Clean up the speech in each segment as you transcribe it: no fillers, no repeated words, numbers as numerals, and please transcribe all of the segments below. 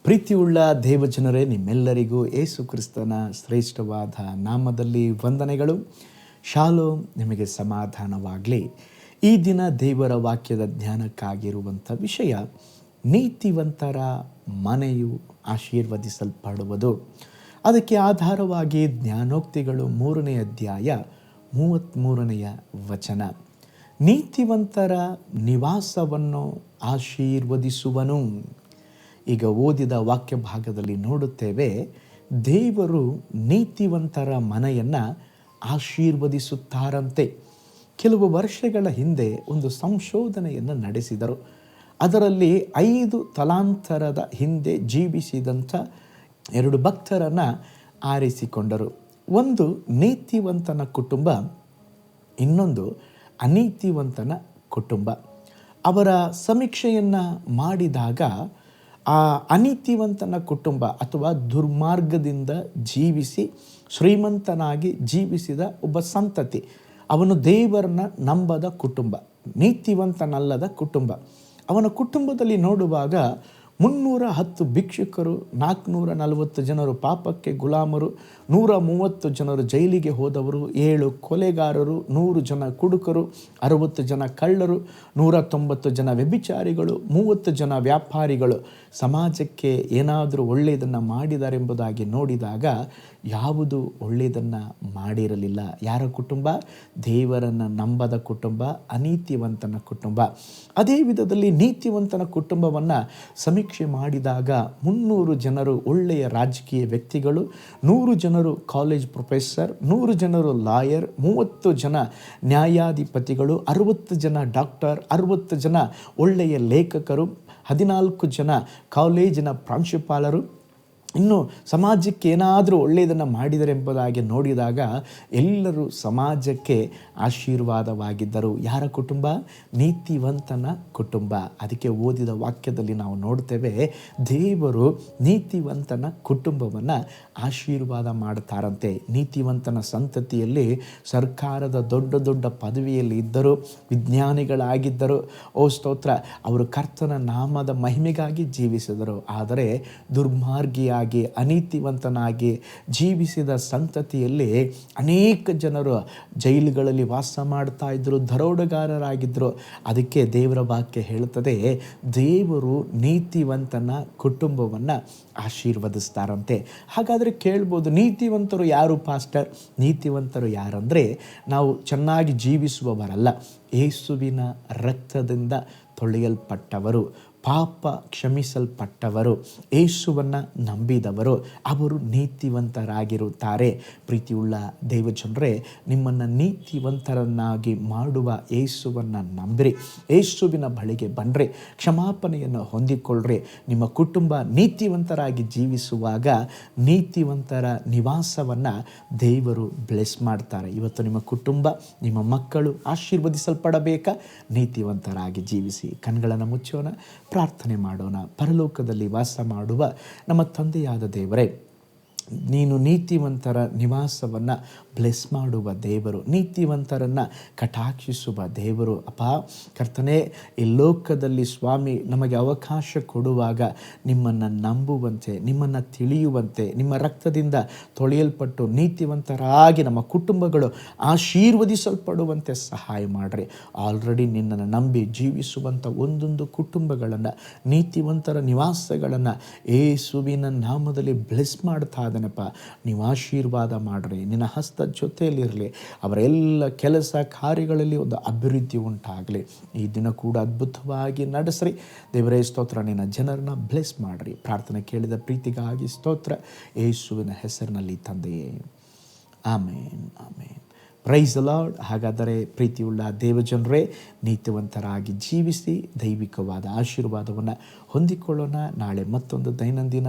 ಪ್ರೀತಿಯುಳ್ಳ ದೇವಜನರೇ, ನಿಮ್ಮೆಲ್ಲರಿಗೂ ಯೇಸು ಕ್ರಿಸ್ತನ ಶ್ರೇಷ್ಠವಾದ ನಾಮದಲ್ಲಿ ವಂದನೆಗಳು. ಶಾಲೋಮ್, ನಿಮಗೆ ಸಮಾಧಾನವಾಗಲಿ. ಈ ದಿನ ದೇವರ ವಾಕ್ಯದ ಧ್ಯಾನಕ್ಕಾಗಿರುವಂಥ ವಿಷಯ, ನೀತಿವಂತರ ಮನೆಯು ಆಶೀರ್ವದಿಸಲ್ಪಡುವುದು. ಅದಕ್ಕೆ ಆಧಾರವಾಗಿ ಜ್ಞಾನೋಕ್ತಿಗಳು 3ನೇ ಅಧ್ಯಾಯ 33ನೇ ವಚನ. ನೀತಿವಂತರ ನಿವಾಸವನ್ನು ಆಶೀರ್ವದಿಸುವನು. ಈಗ ಓದಿದ ವಾಕ್ಯ ಭಾಗದಲ್ಲಿ ನೋಡುತ್ತೇವೆ, ದೇವರು ನೀತಿವಂತರ ಮನೆಯನ್ನು ಆಶೀರ್ವದಿಸುತ್ತಾರಂತೆ. ಕೆಲವು ವರ್ಷಗಳ ಹಿಂದೆ ಒಂದು ಸಂಶೋಧನೆಯನ್ನು ನಡೆಸಿದರು. ಅದರಲ್ಲಿ 5 ತಲಾಂತರದ ಹಿಂದೆ ಜೀವಿಸಿದಂಥ 2 ಭಕ್ತರನ್ನು ಆರಿಸಿಕೊಂಡರು. ಒಂದು ನೀತಿವಂತನ ಕುಟುಂಬ, ಇನ್ನೊಂದು ಅನೀತಿವಂತನ ಕುಟುಂಬ. ಅವರ ಸಮೀಕ್ಷೆಯನ್ನು ಮಾಡಿದಾಗ ಆ ಅನೀತಿವಂತನ ಕುಟುಂಬ ಅಥವಾ ದುರ್ಮಾರ್ಗದಿಂದ ಜೀವಿಸಿ ಶ್ರೀಮಂತನಾಗಿ ಜೀವಿಸಿದ ಒಬ್ಬ ಸಂತತಿ, ಅವನು ದೇವರನ್ನ ನಂಬದ ಕುಟುಂಬ, ನೀತಿವಂತನಲ್ಲದ ಕುಟುಂಬ. ಅವನ ಕುಟುಂಬದಲ್ಲಿ ನೋಡುವಾಗ 310 ಭಿಕ್ಷುಕರು, 440 ಜನರು ಪಾಪಕ್ಕೆ ಗುಲಾಮರು, 130 ಜನರು ಜೈಲಿಗೆ ಹೋದವರು, 7 ಕೊಲೆಗಾರರು, 100 ಜನ ಕುಡುಕರು, 60 ಜನ ಕಳ್ಳರು, 190 ಜನ ವ್ಯಭಿಚಾರಿಗಳು, 30 ಜನ ವ್ಯಾಪಾರಿಗಳು ಸಮಾಜಕ್ಕೆ ಏನಾದರೂ ಒಳ್ಳೆಯದನ್ನು ಮಾಡಿದಾರೆಂಬುದಾಗಿ ನೋಡಿದಾಗ ಯಾವುದು ಒಳ್ಳೆಯದನ್ನು ಮಾಡಿರಲಿಲ್ಲ. ಯಾರ ಕುಟುಂಬ? ದೇವರನ್ನು ನಂಬದ ಕುಟುಂಬ, ಅನೀತಿವಂತನ ಕುಟುಂಬ. ಅದೇ ವಿಧದಲ್ಲಿ ನೀತಿವಂತನ ಕುಟುಂಬವನ್ನು ಸಮೀಕ್ಷೆ ಮಾಡಿದಾಗ 300 ಜನರು ಒಳ್ಳೆಯ ರಾಜಕೀಯ ವ್ಯಕ್ತಿಗಳು, 100 ಜನರು ಕಾಲೇಜ್ ಪ್ರೊಫೆಸರ್, 100 ಜನರು ಲಾಯರ್, 30 ಜನ ನ್ಯಾಯಾಧಿಪತಿಗಳು, 60 ಜನ ಡಾಕ್ಟರ್, 60 ಜನ ಒಳ್ಳೆಯ ಲೇಖಕರು, 14 ಜನ ಕಾಲೇಜಿನ ಪ್ರಾಂಶುಪಾಲರು, ಇನ್ನು ಸಮಾಜಕ್ಕೆ ಏನಾದರೂ ಒಳ್ಳೆಯದನ್ನು ಮಾಡಿದರೆ ಎಂಬುದಾಗಿ ನೋಡಿದಾಗ ಎಲ್ಲರೂ ಸಮಾಜಕ್ಕೆ ಆಶೀರ್ವಾದವಾಗಿದ್ದರು. ಯಾರ ಕುಟುಂಬ? ನೀತಿವಂತನ ಕುಟುಂಬ. ಅದಕ್ಕೆ ಓದಿದ ವಾಕ್ಯದಲ್ಲಿ ನಾವು ನೋಡ್ತೇವೆ, ದೇವರು ನೀತಿವಂತನ ಕುಟುಂಬವನ್ನು ಆಶೀರ್ವಾದ ಮಾಡ್ತಾರಂತೆ. ನೀತಿವಂತನ ಸಂತತಿಯಲ್ಲಿ ಸರ್ಕಾರದ ದೊಡ್ಡ ದೊಡ್ಡ ಪದವಿಯಲ್ಲಿ ಇದ್ದರು, ವಿಜ್ಞಾನಿಗಳಾಗಿದ್ದರು. ಓ ಸ್ತೋತ್ರ! ಅವರು ಕರ್ತನ ನಾಮದ ಮಹಿಮೆಗಾಗಿ ಜೀವಿಸಿದರು. ಆದರೆ ದುರ್ಮಾರ್ಗಿಯಾಗಿ, ಅನೀತಿವಂತನಾಗಿ ಜೀವಿಸಿದ ಸಂತತಿಯಲ್ಲಿ ಅನೇಕ ಜನರು ಜೈಲುಗಳಲ್ಲಿ ವಾಸ ಮಾಡ್ತಾ ಇದ್ದರು, ದರೋಡೆಗಾರರಾಗಿದ್ದರು. ಅದಕ್ಕೆ ದೇವರ ವಾಕ್ಯ ಹೇಳುತ್ತದೆ, ದೇವರು ನೀತಿವಂತನ ಕುಟುಂಬವನ್ನು ಆಶೀರ್ವದಿಸ್ತಾರಂತೆ. ಹಾಗಾದರೆ ಕೇಳ್ಬೋದು, ನೀತಿವಂತರು ಯಾರು ಪಾಸ್ಟರ್? ನೀತಿವಂತರು ಯಾರಂದರೆ, ನಾವು ಚೆನ್ನಾಗಿ ಜೀವಿಸುವವರಲ್ಲ, ಯೇಸುವಿನ ರಕ್ತದಿಂದ ತೊಳೆಯಲ್ಪಟ್ಟವರು, ಪಾಪ ಕ್ಷಮಿಸಲ್ಪಟ್ಟವರು, ಯೇಸುವನ್ನು ನಂಬಿದವರು, ಅವರು ನೀತಿವಂತರಾಗಿರುತ್ತಾರೆ. ಪ್ರೀತಿಯುಳ್ಳ ದೇವಜನರೇ, ನಿಮ್ಮನ್ನು ನೀತಿವಂತರನ್ನಾಗಿ ಮಾಡುವ ಯೇಸುವನ್ನು ನಂಬಿರಿ, ಯೇಸುವಿನ ಬಳಿಗೆ ಬನ್ನಿರಿ, ಕ್ಷಮಾಪಣೆಯನ್ನು ಹೊಂದಿಕೊಳ್ಳ್ರಿ. ನಿಮ್ಮ ಕುಟುಂಬ ನೀತಿವಂತರಾಗಿ ಜೀವಿಸುವಾಗ ನೀತಿವಂತರ ನಿವಾಸವನ್ನು ದೇವರು ಬ್ಲೆಸ್ ಮಾಡ್ತಾರೆ. ಇವತ್ತು ನಿಮ್ಮ ಕುಟುಂಬ, ನಿಮ್ಮ ಮಕ್ಕಳು ಆಶೀರ್ವದಿಸಲ್ಪಡಬೇಕಾ? ನೀತಿವಂತರಾಗಿ ಜೀವಿಸಿ. ಕಣ್ಗಳನ್ನು ಮುಚ್ಚೋಣ, ಪ್ರಾರ್ಥನೆ ಮಾಡೋಣ. ಪರಲೋಕದಲ್ಲಿ ವಾಸ ಮಾಡುವ ನಮ್ಮ ತಂದೆಯಾದ ದೇವರೇ, ನೀನು ನೀತಿವಂತರ ನಿವಾಸವನ್ನು ಬ್ಲೆಸ್ ಮಾಡುವ ದೇವರು, ನೀತಿವಂತರನ್ನು ಕಟಾಕ್ಷಿಸುವ ದೇವರು. ಅಪ್ಪ ಕರ್ತನೇ, ಈ ಲೋಕದಲ್ಲಿ ಸ್ವಾಮಿ ನಮಗೆ ಅವಕಾಶ ಕೊಡುವಾಗ ನಿಮ್ಮನ್ನು ನಂಬುವಂತೆ, ನಿಮ್ಮನ್ನು ತಿಳಿಯುವಂತೆ, ನಿಮ್ಮ ರಕ್ತದಿಂದ ತೊಳೆಯಲ್ಪಟ್ಟು ನೀತಿವಂತರಾಗಿ ನಮ್ಮ ಕುಟುಂಬಗಳು ಆಶೀರ್ವದಿಸಲ್ಪಡುವಂತೆ ಸಹಾಯ ಮಾಡಿರಿ. ಆಲ್ರೆಡಿ ನಿನ್ನನ್ನು ನಂಬಿ ಜೀವಿಸುವಂಥ ಒಂದೊಂದು ಕುಟುಂಬಗಳನ್ನು, ನೀತಿವಂತರ ನಿವಾಸಗಳನ್ನು ಯೇಸುವಿನ ನಾಮದಲ್ಲಿ ಬ್ಲೆಸ್ ಮಾಡ್ತಾ ಇದ್ದಾನಪ್ಪ. ನೀವು ಆಶೀರ್ವಾದ ಮಾಡಿರಿ, ನಿನ್ನ ಹಸ್ತ ಜೊತೆಯಲ್ಲಿರಲಿ, ಅವರ ಎಲ್ಲ ಕೆಲಸ ಕಾರ್ಯಗಳಲ್ಲಿ ಒಂದು ಅಭಿವೃದ್ಧಿ ಉಂಟಾಗಲಿ. ಈ ದಿನ ಕೂಡ ಅದ್ಭುತವಾಗಿ ನಡೆಸ್ರಿ ದೇವರೇ. ಸ್ತೋತ್ರ, ನಿನ್ನ ಜನರನ್ನ ಬ್ಲೆಸ್ ಮಾಡಿರಿ. ಪ್ರಾರ್ಥನೆ ಕೇಳಿದ ಪ್ರೀತಿಗಾಗಿ ಸ್ತೋತ್ರ, ಯೇಸುವಿನ ಹೆಸರಿನಲ್ಲಿ ತಂದೆಯೇ, amen, amen. Praise the Lord. ಹಾಗಾದರೆ ಪ್ರೀತಿಯುಳ್ಳ ದೇವಜನರೇ, ನೀತಿವಂತರಾಗಿ ಜೀವಿಸಿ ದೈವಿಕವಾದ ಆಶೀರ್ವಾದವನ್ನು ಹೊಂದಿಕೊಳ್ಳೋಣ. ನಾಳೆ ಮತ್ತೊಂದು ದೈನಂದಿನ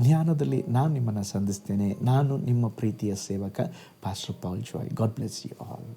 ಜ್ಞಾನದಲ್ಲಿ ನಾನು ನಿಮ್ಮನ್ನು ಸಂಧಿಸ್ತೇನೆ. ನಾನು ನಿಮ್ಮ ಪ್ರೀತಿಯ ಸೇವಕ pastor Paul Joy. God bless you all.